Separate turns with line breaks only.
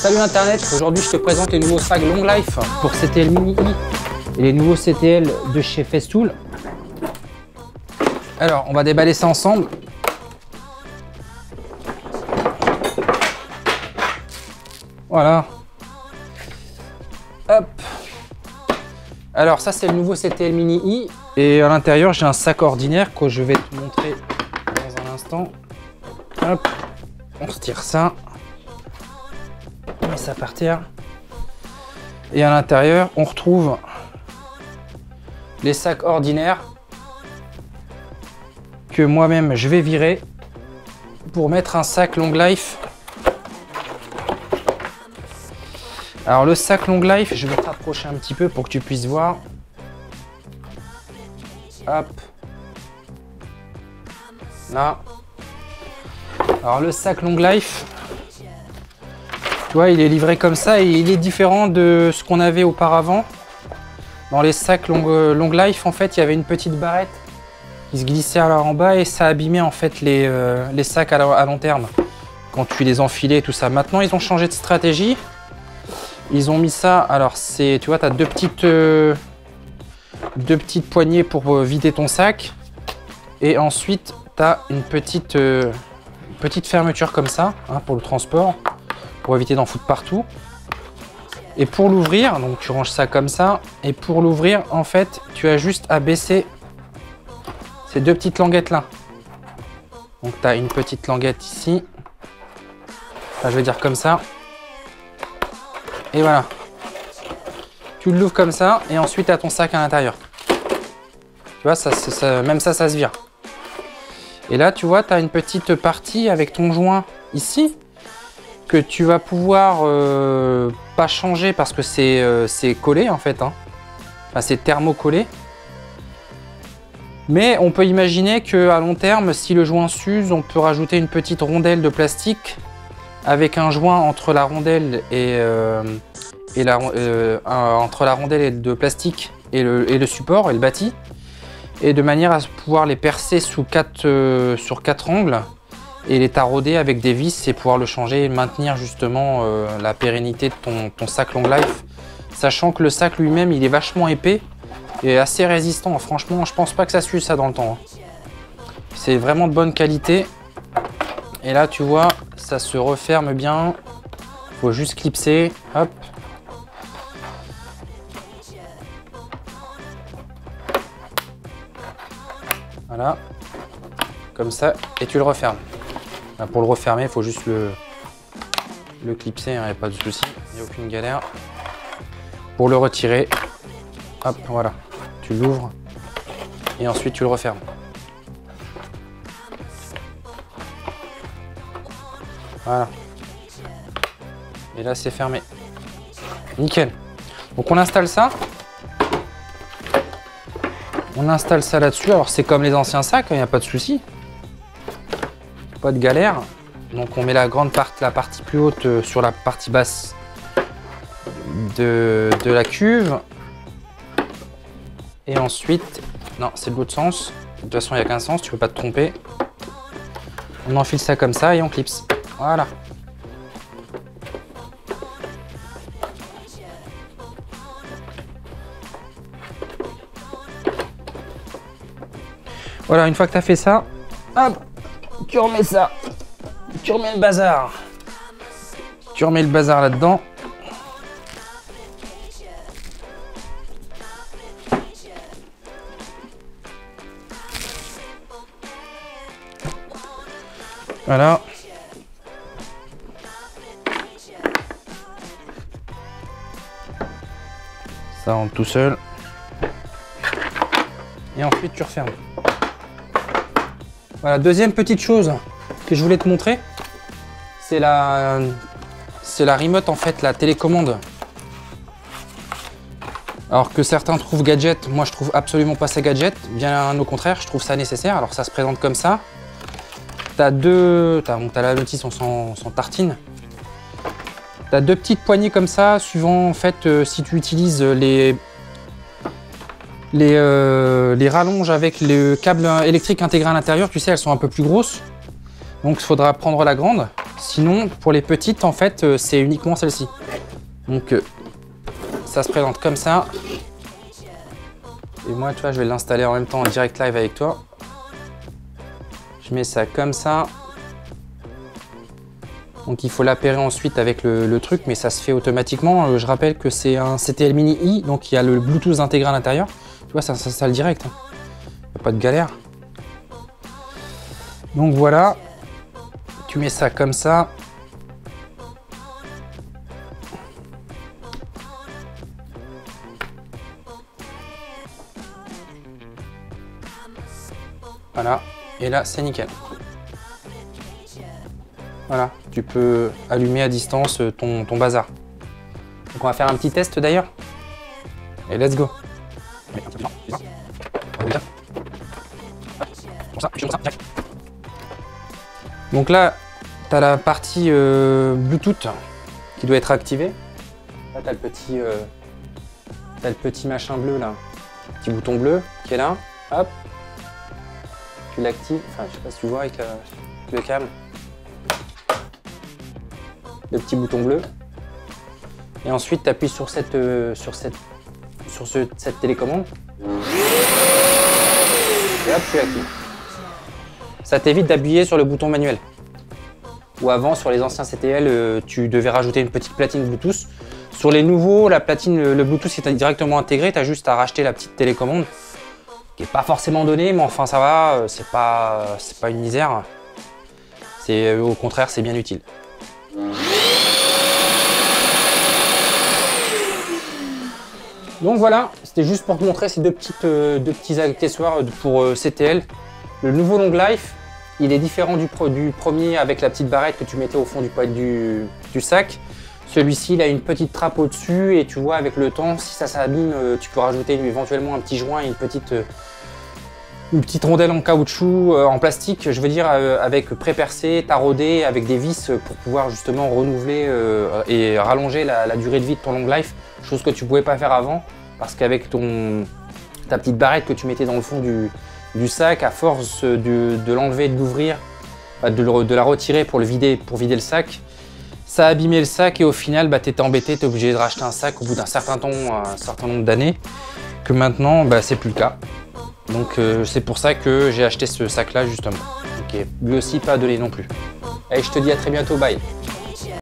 Salut Internet, aujourd'hui je te présente les nouveaux sacs Long Life pour CTL Mini I et les nouveaux CTL de chez Festool. Alors on va déballer ça ensemble. Voilà. Hop. Alors ça c'est le nouveau CTL Mini I et à l'intérieur j'ai un sac ordinaire que je vais te montrer dans un instant. Hop. On retire ça. On met ça par terre. Et à l'intérieur on retrouve les sacs ordinaires que moi-même je vais virer pour mettre un sac Long Life. Alors le sac Long Life, je vais te rapprocher un petit peu pour que tu puisses voir. Hop. Là. Alors le sac Long Life, tu vois, il est livré comme ça et il est différent de ce qu'on avait auparavant. Dans les sacs Long Life, en fait, il y avait une petite barrette qui se glissait alors en bas et ça abîmait en fait les sacs à long terme quand tu les enfilais et tout ça. Maintenant, ils ont changé de stratégie. Ils ont mis ça, alors c'est, tu vois, tu as deux petites poignées pour vider ton sac. Et ensuite, tu as une petite fermeture comme ça, hein, pour le transport, pour éviter d'en foutre partout. Et pour l'ouvrir, donc tu ranges ça comme ça. Et pour l'ouvrir, en fait, tu as juste à baisser ces deux petites languettes là. Donc tu as une petite languette ici. Enfin, je vais dire comme ça. Et voilà, tu l'ouvres comme ça et ensuite tu as ton sac à l'intérieur. Tu vois, même ça se vire. Et là, tu vois, tu as une petite partie avec ton joint ici que tu vas pouvoir pas changer parce que c'est collé en fait. Hein. Enfin, c'est thermocollé. Mais on peut imaginer qu'à long terme, si le joint s'use, on peut rajouter une petite rondelle de plastique avec un joint entre la rondelle entre la rondelle de plastique et le support et le bâti, et de manière à pouvoir les percer sur quatre angles et les tarauder avec des vis et pouvoir le changer et maintenir justement la pérennité de ton sac Long Life, sachant que le sac lui-même il est vachement épais et assez résistant. Franchement, je pense pas que ça s'use ça dans le temps. C'est vraiment de bonne qualité. Et là, tu vois, ça se referme bien. Faut juste clipser. Hop. Voilà. Comme ça. Et tu le refermes. Là, pour le refermer, il faut juste le clipser. Il n'y a pas de souci. Il n'y a aucune galère. Pour le retirer, hop, voilà. Tu l'ouvres. Et ensuite, tu le refermes. Voilà. Et là, c'est fermé. Nickel. Donc, on installe ça. On installe ça là-dessus. Alors, c'est comme les anciens sacs, il n'y a pas de souci. Pas de galère. Donc, on met la partie plus haute sur la partie basse de la cuve. Et ensuite, non, c'est de l'autre sens. De toute façon, il n'y a qu'un sens, tu peux pas te tromper. On enfile ça comme ça et on clipse. Voilà. Voilà, une fois que tu as fait ça, hop, tu remets ça. Tu remets le bazar. Tu remets le bazar là-dedans. Voilà. Ça rentre tout seul. Et ensuite tu refermes. Voilà, deuxième petite chose que je voulais te montrer, c'est la remote en fait, la télécommande. Alors que certains trouvent gadget, moi je trouve absolument pas ça gadget, bien au contraire, je trouve ça nécessaire. Alors ça se présente comme ça. T'as la notice sans tartine. T'as deux petites poignées comme ça, suivant en fait si tu utilises les rallonges avec le câble électrique intégré à l'intérieur, tu sais, elles sont un peu plus grosses. Donc il faudra prendre la grande. Sinon, pour les petites, en fait, c'est uniquement celle-ci. Donc, ça se présente comme ça. Et moi, tu vois, je vais l'installer en même temps en direct live avec toi. Je mets ça comme ça. Donc, il faut l'appairer ensuite avec le truc, mais ça se fait automatiquement. Je rappelle que c'est un CTL Mini i, donc il y a le Bluetooth intégré à l'intérieur. Tu vois, ça s'installe direct. Il n'y a pas de galère. Donc voilà, tu mets ça comme ça. Voilà, et là c'est nickel. Voilà, tu peux allumer à distance ton bazar. Donc on va faire un petit test d'ailleurs. Et let's go. Donc là, tu as la partie Bluetooth qui doit être activée. Là, tu as le petit machin bleu là, petit bouton bleu qui est là. Hop, tu l'actives. Enfin, je sais pas si tu vois avec le câble. Le petit bouton bleu. Et ensuite, tu appuies sur cette télécommande. Et hop, tu l'actives. Ça t'évite d'appuyer sur le bouton manuel. Ou avant, sur les anciens CTL, tu devais rajouter une petite platine Bluetooth. Sur les nouveaux, la platine, le Bluetooth est directement intégré. Tu as juste à racheter la petite télécommande, qui n'est pas forcément donnée, mais enfin ça va, c'est pas une misère. Au contraire, c'est bien utile. Donc voilà, c'était juste pour te montrer ces deux petits accessoires pour CTL. Le nouveau Long Life, il est différent du premier avec la petite barrette que tu mettais au fond du sac. Celui-ci, il a une petite trappe au-dessus et tu vois, avec le temps, si ça s'abîme, tu peux rajouter éventuellement un petit joint et une petite rondelle en caoutchouc, en plastique, je veux dire, avec pré-percé, taraudé, avec des vis pour pouvoir justement renouveler et rallonger la durée de vie de ton Long Life, chose que tu ne pouvais pas faire avant, parce qu'avec ta petite barrette que tu mettais dans le fond du sac, à force de l'enlever et de l'ouvrir, de la retirer pour vider le sac, ça a abîmé le sac et au final, tu étais embêté, tu es obligé de racheter un sac au bout d'un certain temps, un certain nombre d'années, que maintenant, c'est plus le cas. Donc c'est pour ça que j'ai acheté ce sac là justement, qui est lui aussi pas donné non plus. Allez, je te dis à très bientôt, bye.